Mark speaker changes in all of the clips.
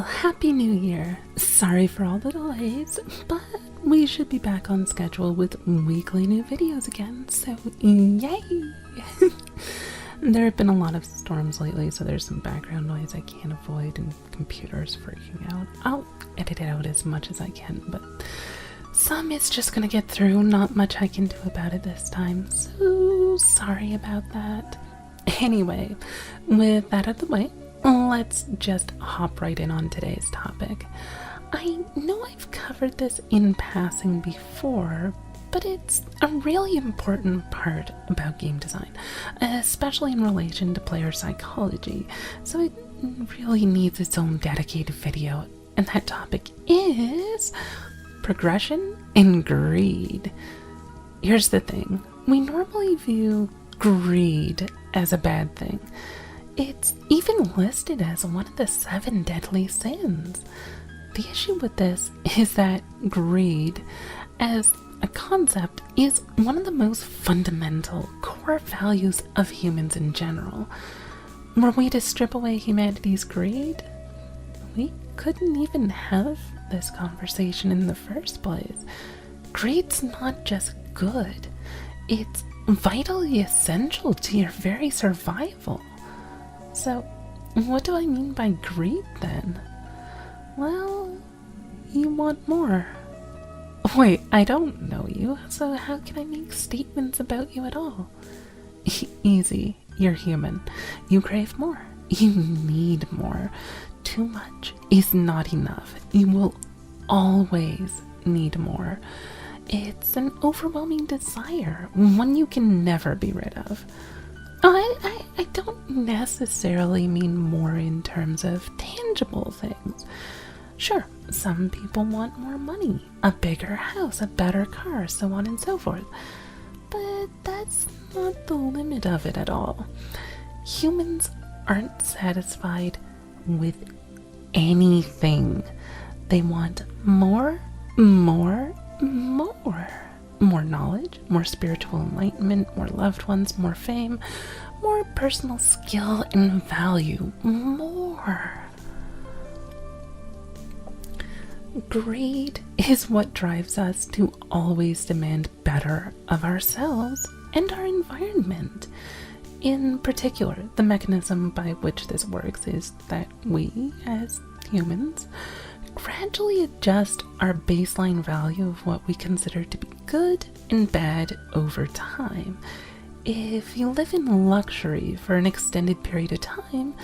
Speaker 1: Happy New Year. Sorry for all the delays, but we should be back on schedule with weekly new videos again, so yay! There have been a lot of storms lately, so there's some background noise I can't avoid and computers freaking out. I'll edit it out as much as I can, but some it's just gonna get through. Not much I can do about it this time, so sorry about that. Anyway, with that out of the way, let's just hop right in on today's topic. I know I've covered this in passing before, but it's a really important part about game design, especially in relation to player psychology, so it really needs its own dedicated video, and that topic is progression and greed. Here's the thing, we normally view greed as a bad thing. It's even listed as one of the 7 deadly sins. The issue with this is that greed, as a concept, is one of the most fundamental core values of humans in general. Were we to strip away humanity's greed, we couldn't even have this conversation in the first place. Greed's not just good, it's vitally essential to your very survival. So, what do I mean by greed then? Well, you want more. Wait, I don't know you, so how can I make statements about you at all? Easy, you're human. You crave more. You need more. Too much is not enough. You will always need more. It's an overwhelming desire, one you can never be rid of. I don't necessarily mean more in terms of tangible things. Sure, some people want more money, a bigger house, a better car, so on and so forth. But that's not the limit of it at all. Humans aren't satisfied with anything. They want more, more, more. More knowledge, more spiritual enlightenment, more loved ones, more fame, more personal skill and value, more. Greed is what drives us to always demand better of ourselves and our environment. In particular, the mechanism by which this works is that we, as humans, gradually adjust our baseline value of what we consider to be good and bad over time. If you live in luxury for an extended period of time,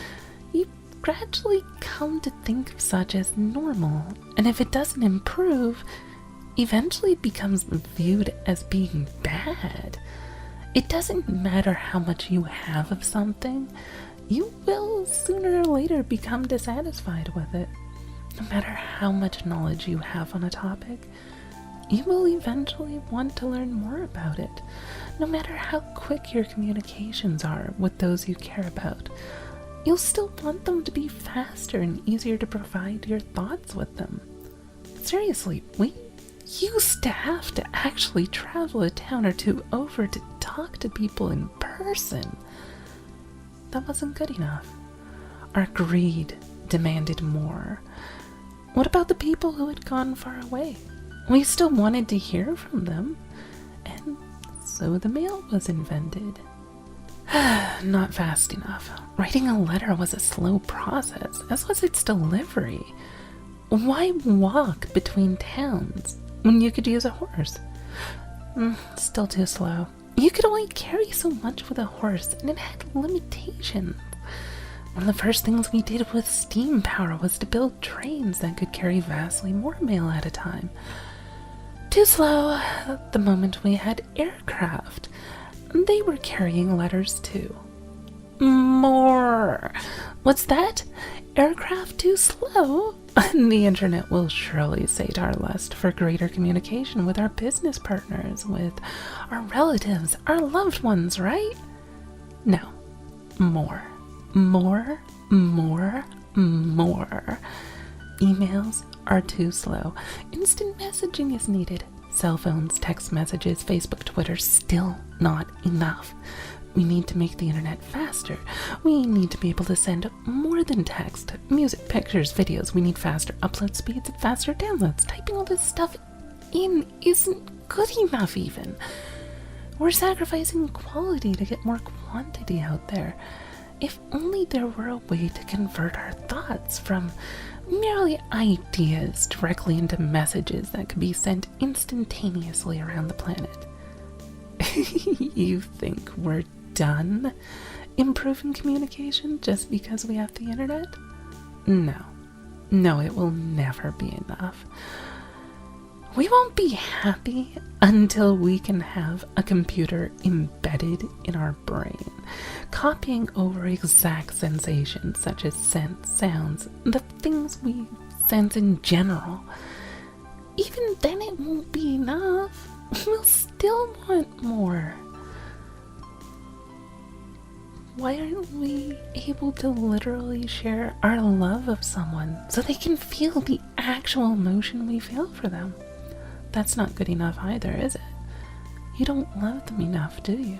Speaker 1: you gradually come to think of such as normal, and if it doesn't improve, eventually it becomes viewed as being bad. It doesn't matter how much you have of something, you will sooner or later become dissatisfied with it. No matter how much knowledge you have on a topic, you will eventually want to learn more about it. No matter how quick your communications are with those you care about, you'll still want them to be faster and easier to provide your thoughts with them. Seriously, we used to have to actually travel a town or two over to talk to people in person. That wasn't good enough. Our greed demanded more. What about the people who had gone far away? We still wanted to hear from them, and so the mail was invented. Not fast enough. Writing a letter was a slow process, as was its delivery. Why walk between towns when you could use a horse? Still too slow. You could only carry so much with a horse, and it had limitations. One of the first things we did with steam power was to build trains that could carry vastly more mail at a time. Too slow the moment we had aircraft. They were carrying letters too. More. What's that? Aircraft too slow? The internet will surely sate our lust for greater communication with our business partners, with our relatives, our loved ones, right? No. More. More, more, more. Emails are too slow. Instant messaging is needed. Cell phones, text messages, Facebook, Twitter, still not enough. We need to make the internet faster. We need to be able to send more than text, music, pictures, videos. We need faster upload speeds and faster downloads. Typing all this stuff in isn't good enough even. We're sacrificing quality to get more quantity out there. If only there were a way to convert our thoughts from merely ideas directly into messages that could be sent instantaneously around the planet. You think we're done improving communication just because we have the internet? No, it will never be enough. We won't be happy until we can have a computer embedded in our brain, copying over exact sensations such as scent, sounds, the things we sense in general. Even then it won't be enough. We'll still want more. Why aren't we able to literally share our love of someone so they can feel the actual emotion we feel for them? That's not good enough either, is it? You don't love them enough, do you?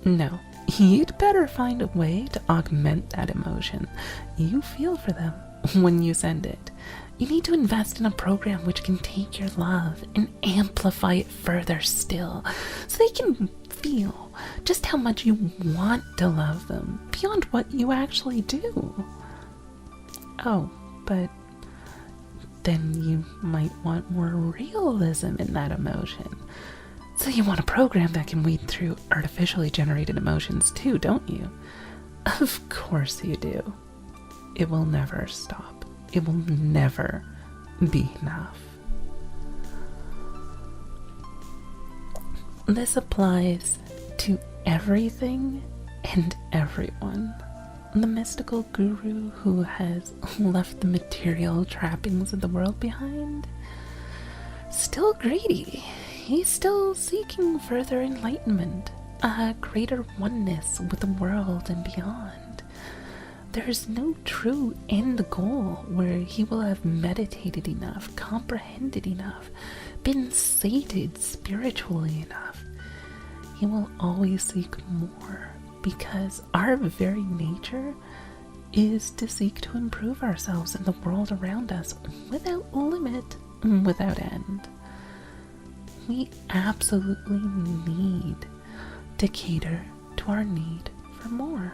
Speaker 1: No, you'd better find a way to augment that emotion you feel for them when you send it. You need to invest in a program which can take your love and amplify it further still, so they can feel just how much you want to love them beyond what you actually do. Oh, but then you might want more realism in that emotion. So you want a program that can weed through artificially generated emotions too, don't you? Of course you do. It will never stop. It will never be enough. This applies to everything and everyone. The mystical guru who has left the material trappings of the world behind, still greedy. He's still seeking further enlightenment, a greater oneness with the world and beyond. There's no true end goal where he will have meditated enough, comprehended enough, been sated spiritually enough. He will always seek more, because our very nature is to seek to improve ourselves and the world around us without limit, without end. We absolutely need to cater to our need for more.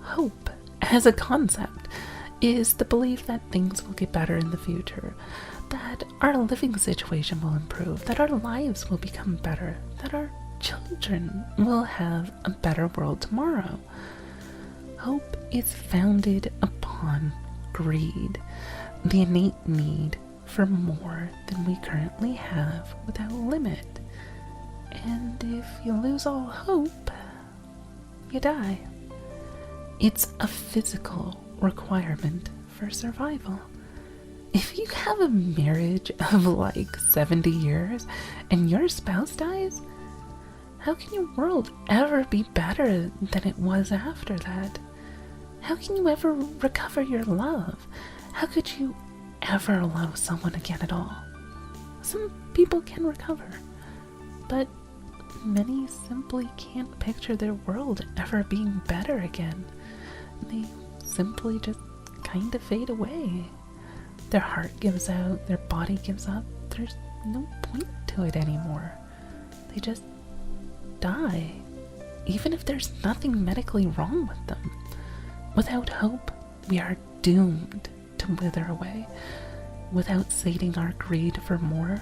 Speaker 1: Hope, as a concept, is the belief that things will get better in the future, that our living situation will improve, that our lives will become better, that our children will have a better world tomorrow. Hope is founded upon greed, the innate need for more than we currently have without limit. And if you lose all hope, you die. It's a physical requirement for survival. If you have a marriage of like 70 years and your spouse dies, how can your world ever be better than it was after that? How can you ever recover your love? How could you ever love someone again at all? Some people can recover, but many simply can't picture their world ever being better again. They simply just kind of fade away. Their heart gives out, their body gives up. There's no point to it anymore. They just die, even if there's nothing medically wrong with them. Without hope, we are doomed to wither away. Without sating our greed for more,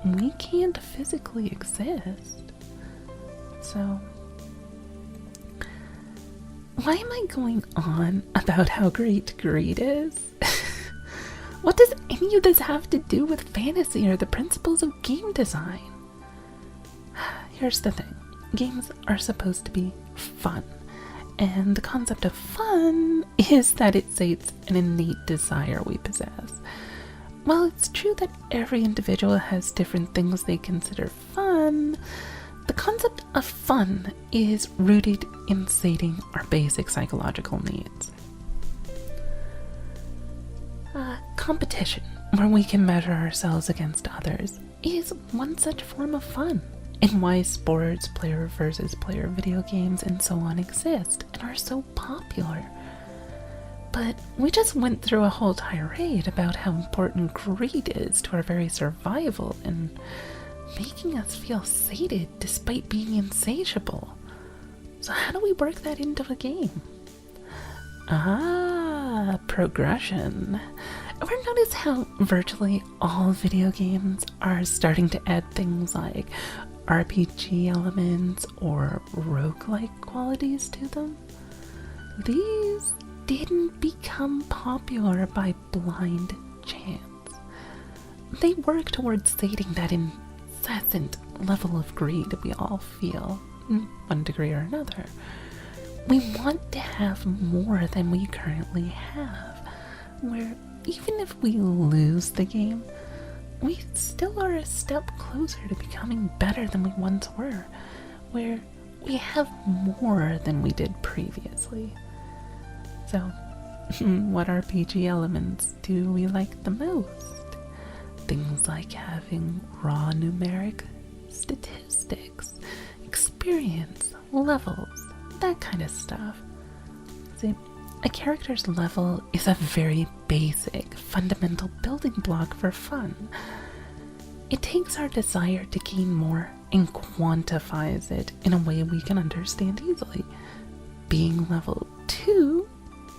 Speaker 1: we can't physically exist. So, why am I going on about how great greed is? What does any of this have to do with fantasy or the principles of game design? Here's the thing. Games are supposed to be fun. And the concept of fun is that it sates an innate desire we possess. While it's true that every individual has different things they consider fun, the concept of fun is rooted in sating our basic psychological needs. Competition, where we can measure ourselves against others, is one such form of fun. and why sports, player versus player video games, and so on exist and are so popular. But we just went through a whole tirade about how important greed is to our very survival and making us feel sated despite being insatiable. So how do we work that into a game? Progression. Ever notice how virtually all video games are starting to add things like RPG elements or roguelike qualities to them? These didn't become popular by blind chance. They work towards sating that incessant level of greed we all feel, in one degree or another. We want to have more than we currently have, where even if we lose the game, we still are a step closer to becoming better than we once were, where we have more than we did previously. So, what RPG elements do we like the most? Things like having raw numeric statistics, experience, levels, that kind of stuff. See, a character's level is a very basic, fundamental building block for fun. It takes our desire to gain more and quantifies it in a way we can understand easily. Being level 2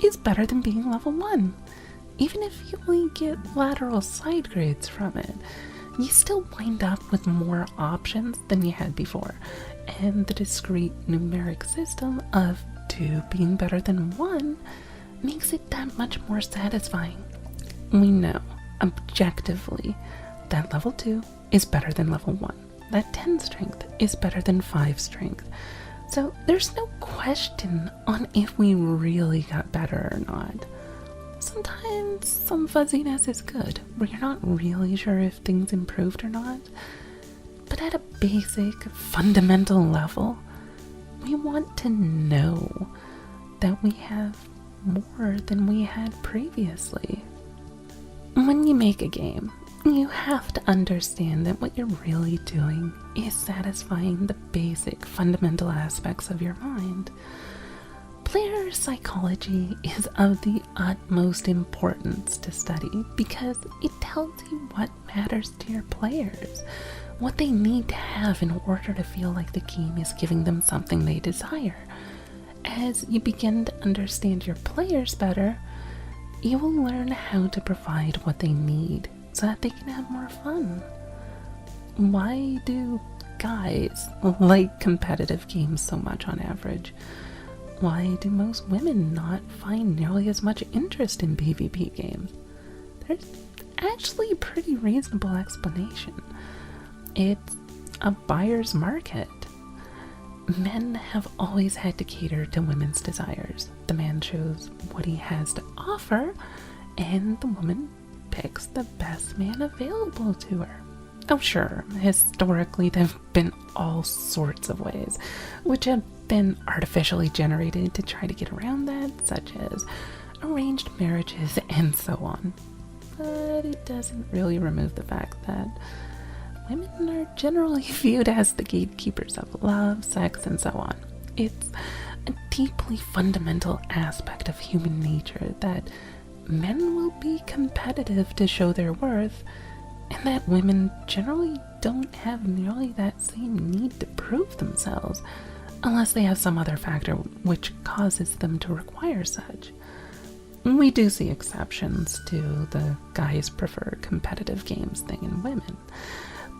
Speaker 1: is better than being level 1. Even if you only get lateral side grades from it, you still wind up with more options than you had before, and the discrete numeric system of 2 being better than 1 makes it that much more satisfying. We know, objectively, that level 2 is better than level 1, that 10 strength is better than 5 strength, so there's no question on if we really got better or not. Sometimes some fuzziness is good, where you're not really sure if things improved or not. But at a basic, fundamental level, we want to know that we have more than we had previously. When you make a game, you have to understand that what you're really doing is satisfying the basic, fundamental aspects of your mind. Player psychology is of the utmost importance to study because it tells you what matters to your players, what they need to have in order to feel like the game is giving them something they desire. As you begin to understand your players better, you will learn how to provide what they need so that they can have more fun. Why do guys like competitive games so much on average? Why do most women not find nearly as much interest in PvP games? There's actually a pretty reasonable explanation. It's a buyer's market. Men have always had to cater to women's desires. The man shows what he has to offer, and the woman picks the best man available to her. Oh sure, historically there have been all sorts of ways, which have been artificially generated to try to get around that, such as arranged marriages and so on. But it doesn't really remove the fact that women are generally viewed as the gatekeepers of love, sex, and so on. It's a deeply fundamental aspect of human nature that men will be competitive to show their worth, and that women generally don't have nearly that same need to prove themselves, unless they have some other factor which causes them to require such. We do see exceptions to the guys prefer competitive games thing in women,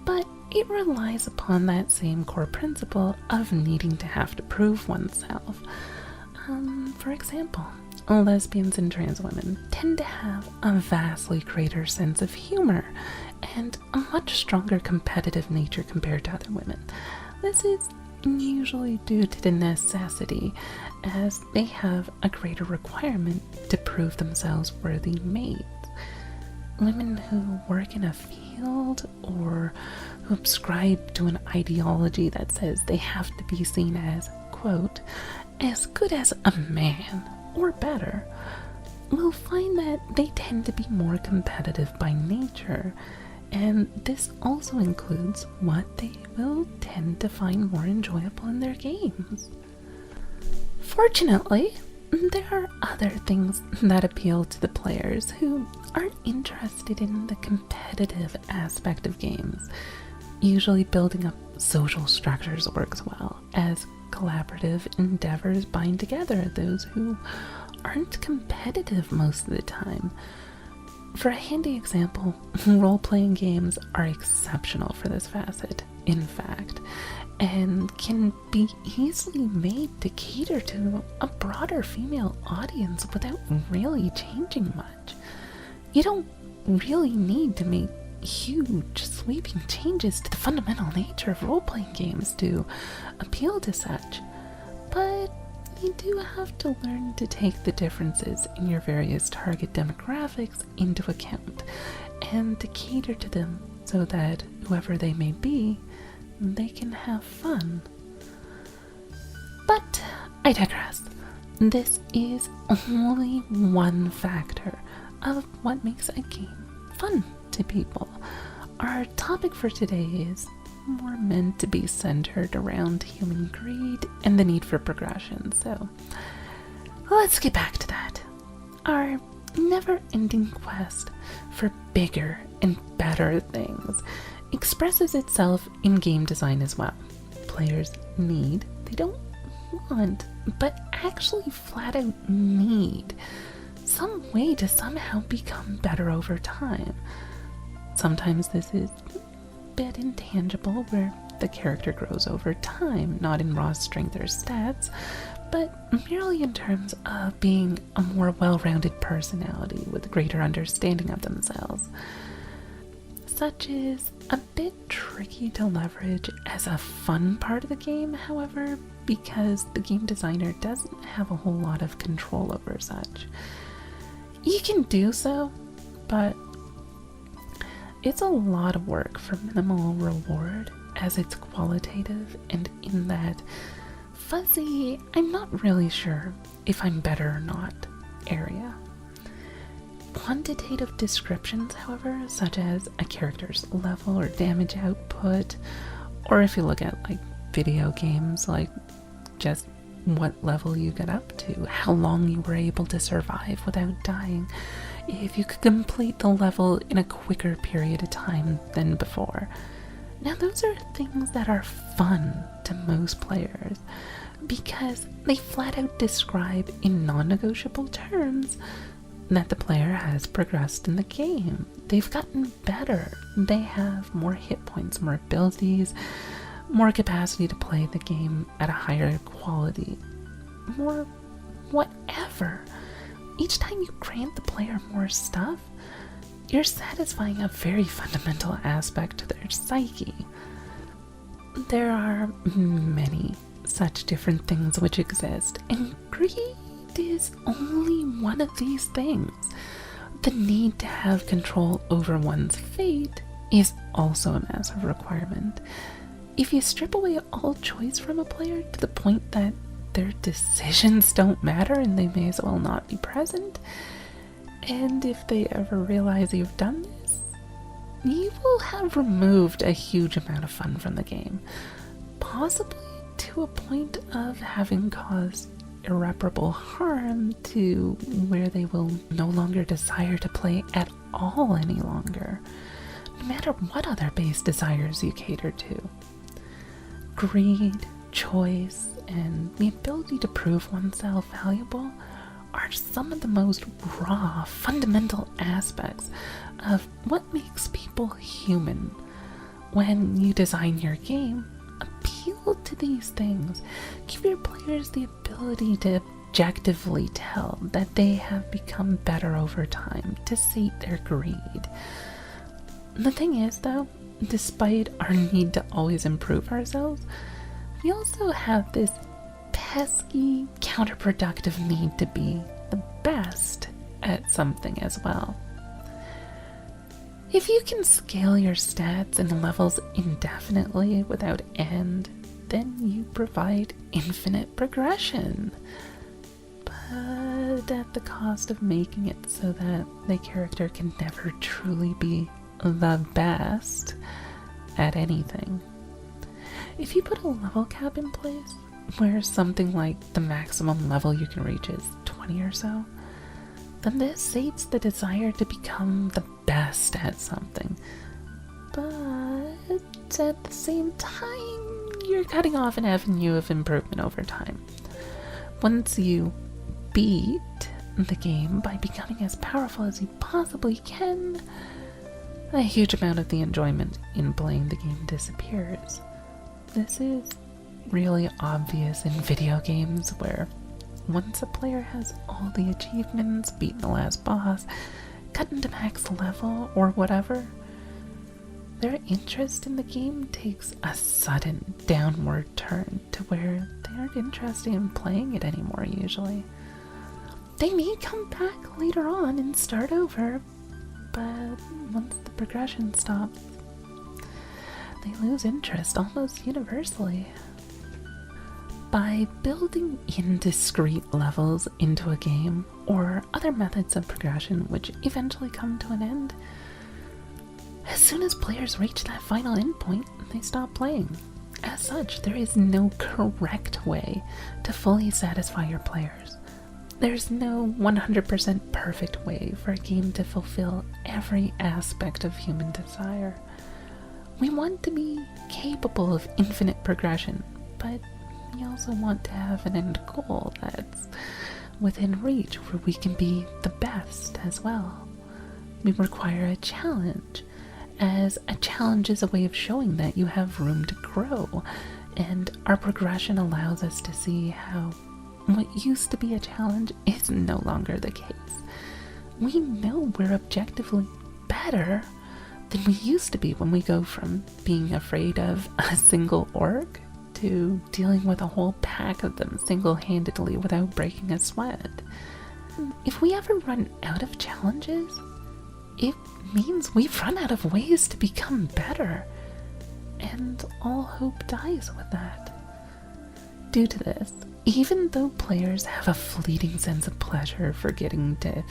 Speaker 1: but it relies upon that same core principle of needing to have to prove oneself. For example, lesbians and trans women tend to have a vastly greater sense of humor and a much stronger competitive nature compared to other women. This is usually due to the necessity, as they have a greater requirement to prove themselves worthy mates. Women who work in a field or who subscribe to an ideology that says they have to be seen as, quote, as good as a man or better, will find that they tend to be more competitive by nature, and this also includes what they will tend to find more enjoyable in their games. Fortunately, there are other things that appeal to the players who aren't interested in the competitive aspect of games. Usually building up social structures works well, as collaborative endeavors bind together those who aren't competitive most of the time. For a handy example, role-playing games are exceptional for this facet, in fact, and can be easily made to cater to a broader female audience without really changing much. You don't really need to make huge, sweeping changes to the fundamental nature of role-playing games to appeal to such, but you do have to learn to take the differences in your various target demographics into account and to cater to them so that whoever they may be, they can have fun. But I digress. This is only one factor of what makes a game fun to people. Our topic for today is more meant to be centered around human greed and the need for progression, so let's get back to that. Our never-ending quest for bigger and better things expresses itself in game design as well. Players need, they don't want, but actually flat out need some way to somehow become better over time. Sometimes this is bit intangible, where the character grows over time, not in raw strength or stats, but merely in terms of being a more well-rounded personality with a greater understanding of themselves. Such is a bit tricky to leverage as a fun part of the game, however, because the game designer doesn't have a whole lot of control over such. You can do so, but it's a lot of work for minimal reward, as it's qualitative and in that fuzzy, I'm not really sure if I'm better or not area. Quantitative descriptions, however, such as a character's level or damage output, or if you look at like video games, like just what level you get up to, how long you were able to survive without dying, if you could complete the level in a quicker period of time than before. Now those are things that are fun to most players because they flat out describe in non-negotiable terms that the player has progressed in the game. They've gotten better. They have more hit points, more abilities, more capacity to play the game at a higher quality, more whatever. Each time you grant the player more stuff, you're satisfying a very fundamental aspect to their psyche. There are many such different things which exist, and greed is only one of these things. The need to have control over one's fate is also a massive requirement. If you strip away all choice from a player to the point that their decisions don't matter and they may as well not be present, and if they ever realize you've done this, you will have removed a huge amount of fun from the game, possibly to a point of having caused irreparable harm to where they will no longer desire to play at all any longer, no matter what other base desires you cater to. Greed, choice, and the ability to prove oneself valuable are some of the most raw, fundamental aspects of what makes people human. When you design your game, appeal to these things. Give your players the ability to objectively tell that they have become better over time to sate their greed. The thing is, though, despite our need to always improve ourselves, we also have this pesky, counterproductive need to be the best at something as well. If you can scale your stats and levels indefinitely without end, then you provide infinite progression. But at the cost of making it so that the character can never truly be the best at anything. If you put a level cap in place, where something like the maximum level you can reach is 20 or so, then this sates the desire to become the best at something. But at the same time, you're cutting off an avenue of improvement over time. Once you beat the game by becoming as powerful as you possibly can, a huge amount of the enjoyment in playing the game disappears. This is really obvious in video games where once a player has all the achievements, beaten the last boss, gotten to max level or whatever, their interest in the game takes a sudden downward turn to where they aren't interested in playing it anymore usually. They may come back later on and start over, but once the progression stops, they lose interest almost universally. By building in discrete levels into a game, or other methods of progression which eventually come to an end, as soon as players reach that final endpoint, they stop playing. As such, there is no correct way to fully satisfy your players. There's no 100% perfect way for a game to fulfill every aspect of human desire. We want to be capable of infinite progression, but we also want to have an end goal that's within reach where we can be the best as well. We require a challenge, as a challenge is a way of showing that you have room to grow, and our progression allows us to see how what used to be a challenge is no longer the case. We know we're objectively better than we used to be when we go from being afraid of a single orc to dealing with a whole pack of them single-handedly without breaking a sweat. If we ever run out of challenges, it means we've run out of ways to become better, and all hope dies with that. Due to this, even though players have a fleeting sense of pleasure for getting to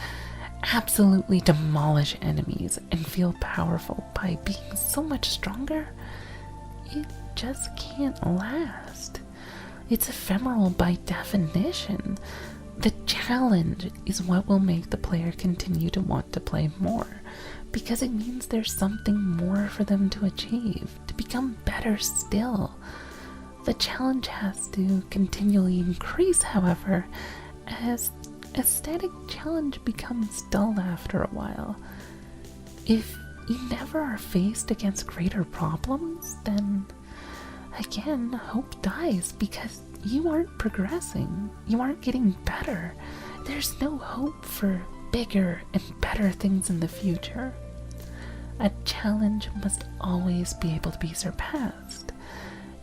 Speaker 1: absolutely demolish enemies and feel powerful by being so much stronger, it just can't last. It's ephemeral by definition. The challenge is what will make the player continue to want to play more, because it means there's something more for them to achieve, to become better still. The challenge has to continually increase, however, as a static challenge becomes dull after a while. If you never are faced against greater problems, then again, hope dies because you aren't progressing. You aren't getting better. There's no hope for bigger and better things in the future. A challenge must always be able to be surpassed.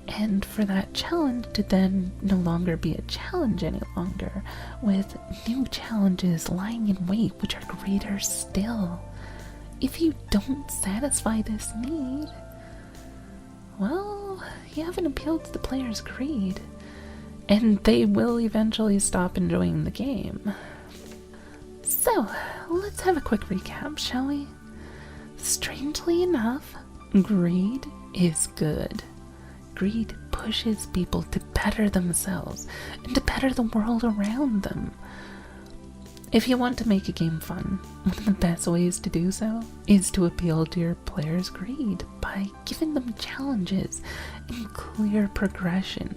Speaker 1: And for that challenge to then no longer be a challenge any longer, with new challenges lying in wait which are greater still. If you don't satisfy this need, well, you haven't appealed to the player's greed, and they will eventually stop enjoying the game. So, let's have a quick recap, shall we? Strangely enough, greed is good. Greed pushes people to better themselves and to better the world around them. If you want to make a game fun, one of the best ways to do so is to appeal to your players' greed by giving them challenges and clear progression.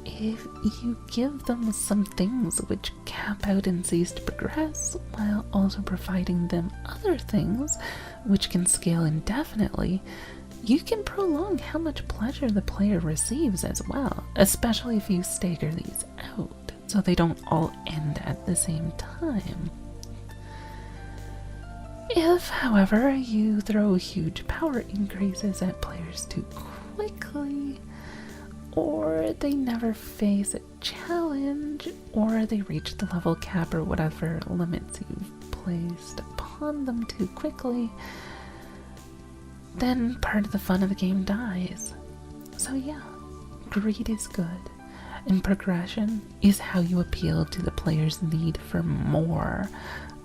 Speaker 1: If you give them some things which cap out and cease to progress, while also providing them other things which can scale indefinitely, you can prolong how much pleasure the player receives as well, especially if you stagger these out so they don't all end at the same time. If, however, you throw huge power increases at players too quickly, or they never face a challenge, or they reach the level cap or whatever limits you've placed upon them too quickly, then part of the fun of the game dies. So yeah, greed is good, and progression is how you appeal to the player's need for more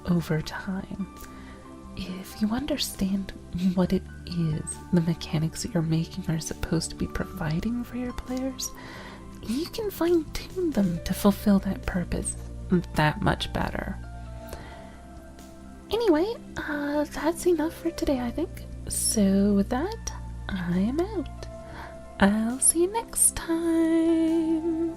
Speaker 1: over time. if you understand what it is the mechanics that you're making are supposed to be providing for your players, you can fine-tune them to fulfill that purpose that much better. Anyway, that's enough for today, I think. So with that, I am out. I'll see you next time.